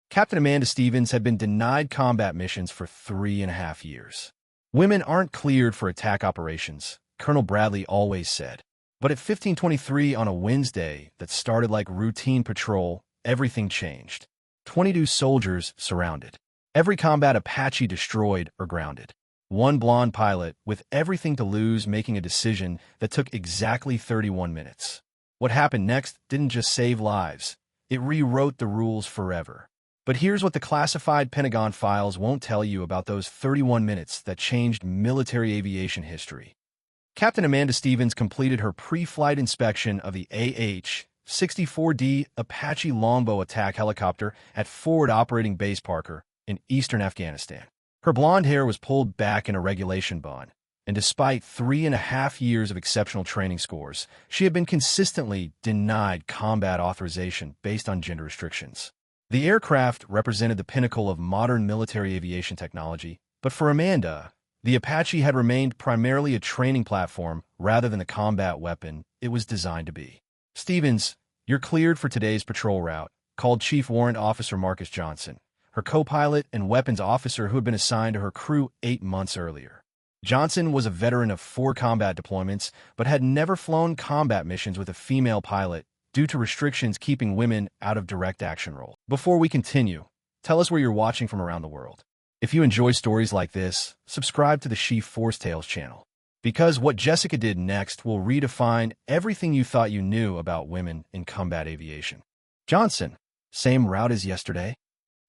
Captain Amanda Stevens had been denied combat missions for 3.5 years. Women aren't cleared for attack operations, Colonel Bradley always said. But at 15:23 on a Wednesday that started like routine patrol, everything changed. 22 soldiers surrounded. Every combat Apache destroyed or grounded. One blonde pilot, with everything to lose, making a decision that took exactly 31 minutes. What happened next didn't just save lives. It rewrote the rules forever. But here's what the classified Pentagon files won't tell you about those 31 minutes that changed military aviation history. Captain Amanda Stevens completed her pre-flight inspection of the AH-64D Apache Longbow attack helicopter at Forward Operating Base Parker in eastern Afghanistan. Her blonde hair was pulled back in a regulation bun, and despite 3.5 years of exceptional training scores, she had been consistently denied combat authorization based on gender restrictions. The aircraft represented the pinnacle of modern military aviation technology, but for Amanda, the Apache had remained primarily a training platform rather than the combat weapon it was designed to be. "Stevens, you're cleared for today's patrol route," called Chief Warrant Officer Marcus Johnson, her co-pilot and weapons officer who had been assigned to her crew 8 months earlier. Johnson was a veteran of 4 combat deployments, but had never flown combat missions with a female pilot due to restrictions keeping women out of direct action roles. Before we continue, tell us where you're watching from around the world. If you enjoy stories like this, subscribe to the Chief Force Tales channel, because what Jessica did next will redefine everything you thought you knew about women in combat aviation. "Johnson, same route as yesterday?"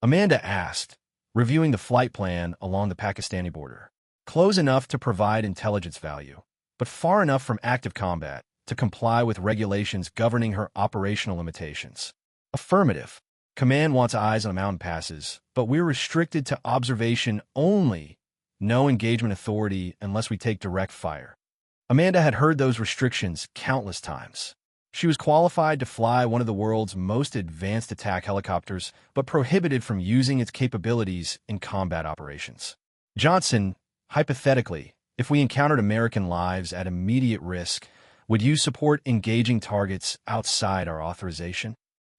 Amanda asked, reviewing the flight plan along the Pakistani border. "Close enough to provide intelligence value, but far enough from active combat to comply with regulations governing her operational limitations." "Affirmative. Command wants eyes on mountain passes, but we're restricted to observation only. No engagement authority unless we take direct fire." Amanda had heard those restrictions countless times. She was qualified to fly one of the world's most advanced attack helicopters, but prohibited from using its capabilities in combat operations. "Johnson, hypothetically, if we encountered American lives at immediate risk, would you support engaging targets outside our authorization?"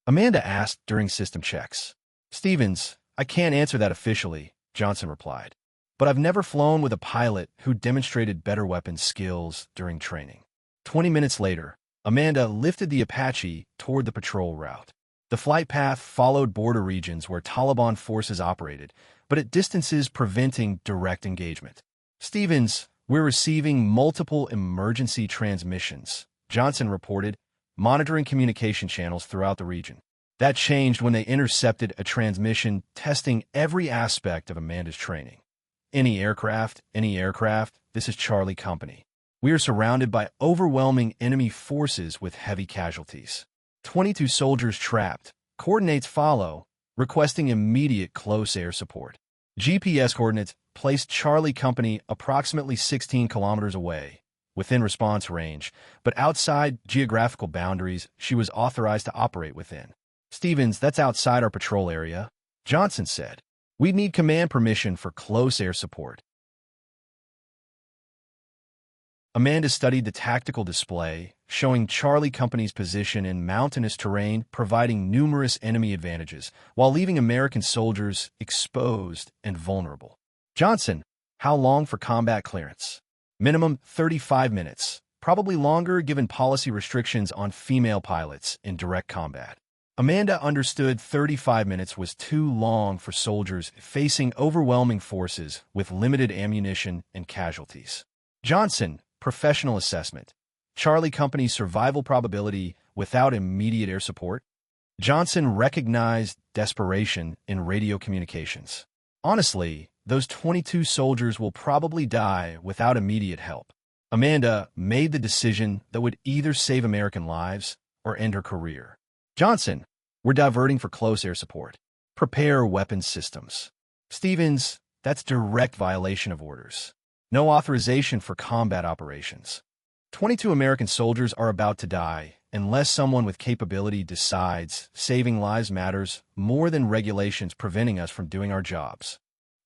Amanda asked during system checks. "Stevens, I can't answer that officially," Johnson replied. "But I've never flown with a pilot who demonstrated better weapons skills during training." 20 minutes later, Amanda lifted the Apache toward the patrol route. The flight path followed border regions where Taliban forces operated, but at distances preventing direct engagement. "Stevens, we're receiving multiple emergency transmissions," Johnson reported, monitoring communication channels throughout the region. That changed when they intercepted a transmission testing every aspect of Amanda's training. Any aircraft, this is Charlie Company. We are surrounded by overwhelming enemy forces with heavy casualties. 22 soldiers trapped. Coordinates follow, requesting immediate close air support. GPS coordinates placed Charlie Company approximately 16 kilometers away, within response range, but outside geographical boundaries she was authorized to operate within. "Stevens, that's outside our patrol area," Johnson said. "We'd need command permission for close air support." Amanda studied the tactical display, showing Charlie Company's position in mountainous terrain, providing numerous enemy advantages, while leaving American soldiers exposed and vulnerable. "Johnson, how long for combat clearance?" "Minimum 35 minutes, probably longer given policy restrictions on female pilots in direct combat." Amanda understood 35 minutes was too long for soldiers facing overwhelming forces with limited ammunition and casualties. "Johnson, professional assessment. Charlie Company's survival probability without immediate air support." Johnson recognized desperation in radio communications. "Honestly, those 22 soldiers will probably die without immediate help." Amanda made the decision that would either save American lives or end her career. "Johnson, we're diverting for close air support. Prepare weapons systems." "Stevens, that's direct violation of orders. No authorization for combat operations. 22 American soldiers are about to die unless someone with capability decides saving lives matters more than regulations preventing us from doing our jobs."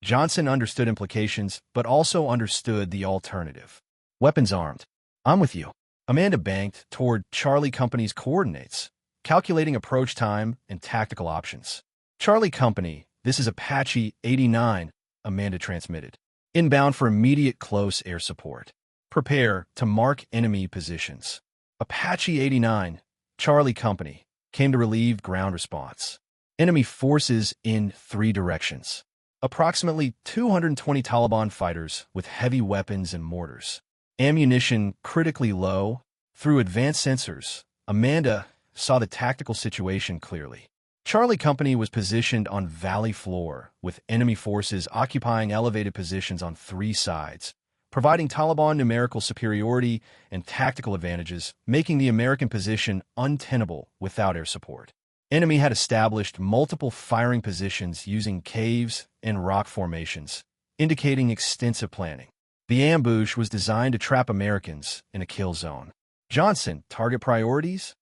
Johnson understood implications, but also understood the alternative. "Weapons armed. I'm with you." Amanda banked toward Charlie Company's coordinates, calculating approach time and tactical options. Charlie Company, this is Apache 89, Amanda transmitted. Inbound for immediate close air support. Prepare to mark enemy positions. Apache 89, Charlie Company, came to relieve ground response. Enemy forces in 3 directions. Approximately 220 Taliban fighters with heavy weapons and mortars. Ammunition critically low. Through advanced sensors, Amanda saw the tactical situation clearly. Charlie Company was positioned on valley floor, with enemy forces occupying elevated positions on 3 sides, providing Taliban numerical superiority and tactical advantages, making the American position untenable without air support. Enemy had established multiple firing positions using caves and rock formations, indicating extensive planning. The ambush was designed to trap Americans in a kill zone. Johnson, target priorities?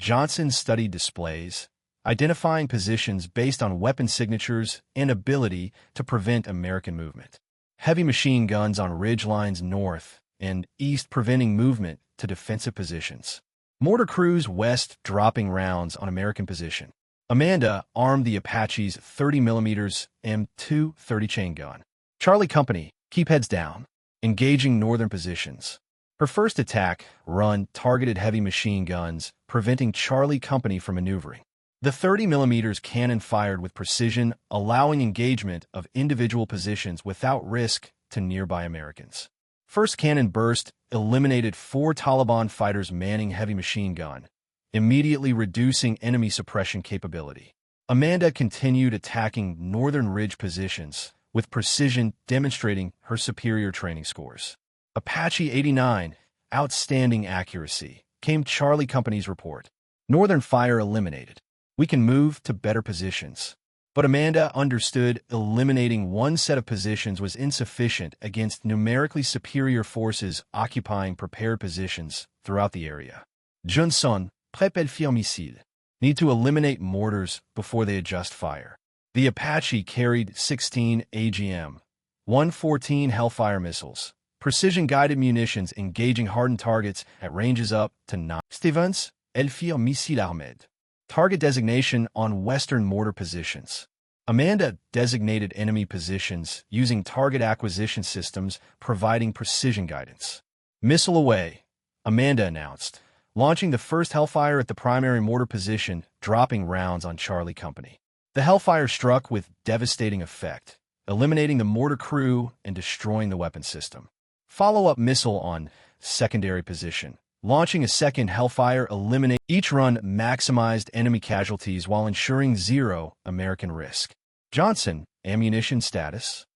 Johnson studied displays, identifying positions based on weapon signatures and ability to prevent American movement. Heavy machine guns on ridge lines north and east preventing movement to defensive positions. Mortar crews west dropping rounds on American position. Amanda armed the Apache's 30mm M2 30-chain gun. Charlie Company, keep heads down, engaging northern positions. Her first attack run targeted heavy machine guns, preventing Charlie Company from maneuvering. The 30mm cannon fired with precision, allowing engagement of individual positions without risk to nearby Americans. First cannon burst eliminated 4 Taliban fighters manning heavy machine gun, immediately reducing enemy suppression capability. Amanda continued attacking northern ridge positions, with precision demonstrating her superior training scores. Apache 89, outstanding accuracy, came Charlie Company's report. Northern fire eliminated. We can move to better positions. But Amanda understood eliminating one set of positions was insufficient against numerically superior forces occupying prepared positions throughout the area. Johnson, prépare missile. Need to eliminate mortars before they adjust fire. The Apache carried 16 AGM-114 Hellfire missiles, precision-guided munitions engaging hardened targets at ranges up to 9. Stevens, Elfire missile armed. Target designation on western mortar positions. Amanda designated enemy positions using target acquisition systems providing precision guidance. Missile away, Amanda announced, launching the first Hellfire at the primary mortar position, dropping rounds on Charlie Company. The Hellfire struck with devastating effect, eliminating the mortar crew and destroying the weapon system. Follow-up missile on secondary position. Launching a second Hellfire eliminate each run maximized enemy casualties while ensuring 0 American risk. Johnson, ammunition status.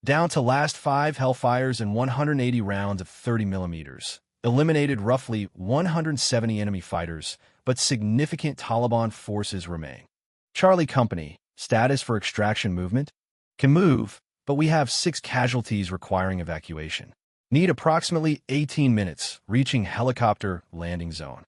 Down to last 5 Hellfires and 180 rounds of 30mm. Eliminated roughly 170 enemy fighters, but significant Taliban forces remain. Charlie Company, status for extraction movement. Can move, but we have 6 casualties requiring evacuation. Need approximately 18 minutes, reaching helicopter landing zone.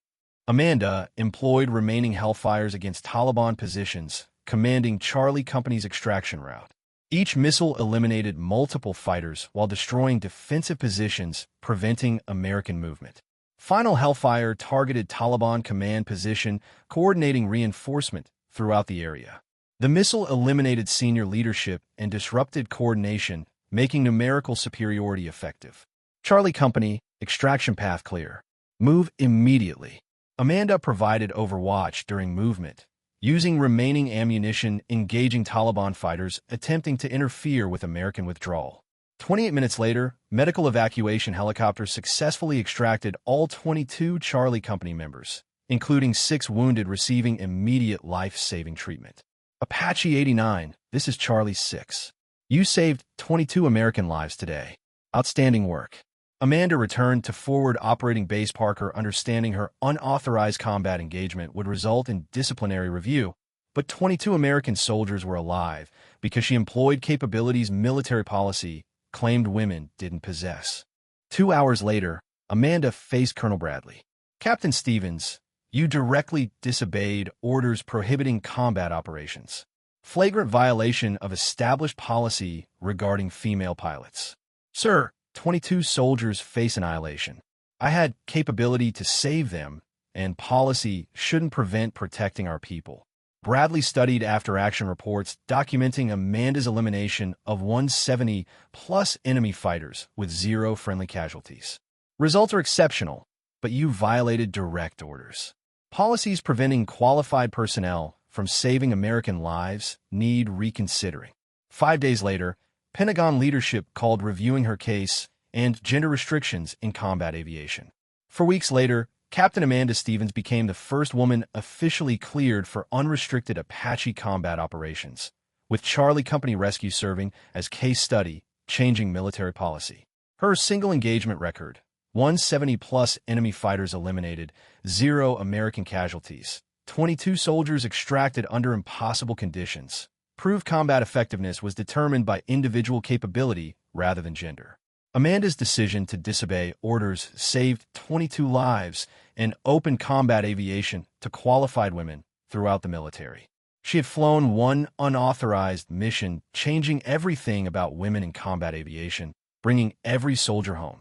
Amanda employed remaining Hellfires against Taliban positions, commanding Charlie Company's extraction route. Each missile eliminated multiple fighters while destroying defensive positions, preventing American movement. Final Hellfire targeted Taliban command position, coordinating reinforcement throughout the area. The missile eliminated senior leadership and disrupted coordination, making numerical superiority effective. Charlie Company, extraction path clear. Move immediately. Amanda provided overwatch during movement, using remaining ammunition engaging Taliban fighters attempting to interfere with American withdrawal. 28 minutes later, medical evacuation helicopters successfully extracted all 22 Charlie Company members, including 6 wounded receiving immediate life-saving treatment. Apache 89, this is Charlie 6. You saved 22 American lives today. Outstanding work. Amanda returned to Forward Operating Base Parker, understanding her unauthorized combat engagement would result in disciplinary review, but 22 American soldiers were alive because she employed capabilities military policy claimed women didn't possess. 2 hours later, Amanda faced Colonel Bradley. Captain Stevens, you directly disobeyed orders prohibiting combat operations. Flagrant violation of established policy regarding female pilots. Sir, 22 soldiers face annihilation. I had capability to save them, and policy shouldn't prevent protecting our people. Bradley studied after-action reports documenting Amanda's elimination of 170-plus enemy fighters with 0 friendly casualties. Results are exceptional, but you violated direct orders. Policies preventing qualified personnel from saving American lives need reconsidering. 5 days later, Pentagon leadership called reviewing her case and gender restrictions in combat aviation. 4 weeks later, Captain Amanda Stevens became the first woman officially cleared for unrestricted Apache combat operations, with Charlie Company Rescue serving as case study, changing military policy. Her single engagement record, 170-plus enemy fighters eliminated, 0 American casualties, 22 soldiers extracted under impossible conditions, proved combat effectiveness was determined by individual capability rather than gender. Amanda's decision to disobey orders saved 22 lives and opened combat aviation to qualified women throughout the military. She had flown one unauthorized mission, changing everything about women in combat aviation, bringing every soldier home.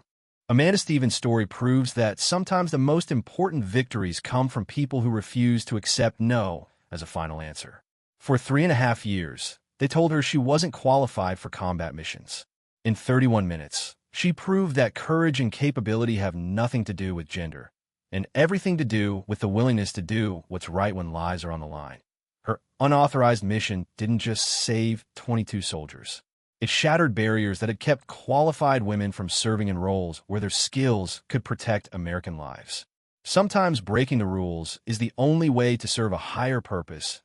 Amanda Stevens' story proves that sometimes the most important victories come from people who refuse to accept no as a final answer. For 3.5 years, they told her she wasn't qualified for combat missions. In 31 minutes, she proved that courage and capability have nothing to do with gender, and everything to do with the willingness to do what's right when lives are on the line. Her unauthorized mission didn't just save 22 soldiers. It shattered barriers that had kept qualified women from serving in roles where their skills could protect American lives. Sometimes breaking the rules is the only way to serve a higher purpose.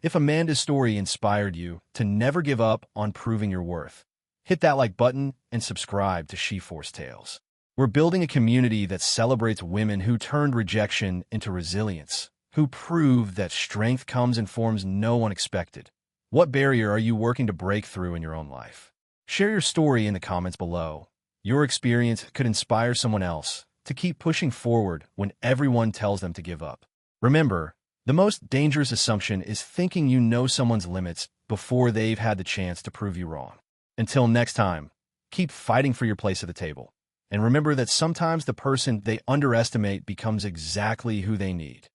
If Amanda's story inspired you to never give up on proving your worth, hit that like button and subscribe to She-Force Tales. We're building a community that celebrates women who turned rejection into resilience, who prove that strength comes in forms no one expected. What barrier are you working to break through in your own life? Share your story in the comments below. Your experience could inspire someone else to keep pushing forward when everyone tells them to give up. Remember, the most dangerous assumption is thinking you know someone's limits before they've had the chance to prove you wrong. Until next time, keep fighting for your place at the table. And remember that sometimes the person they underestimate becomes exactly who they need.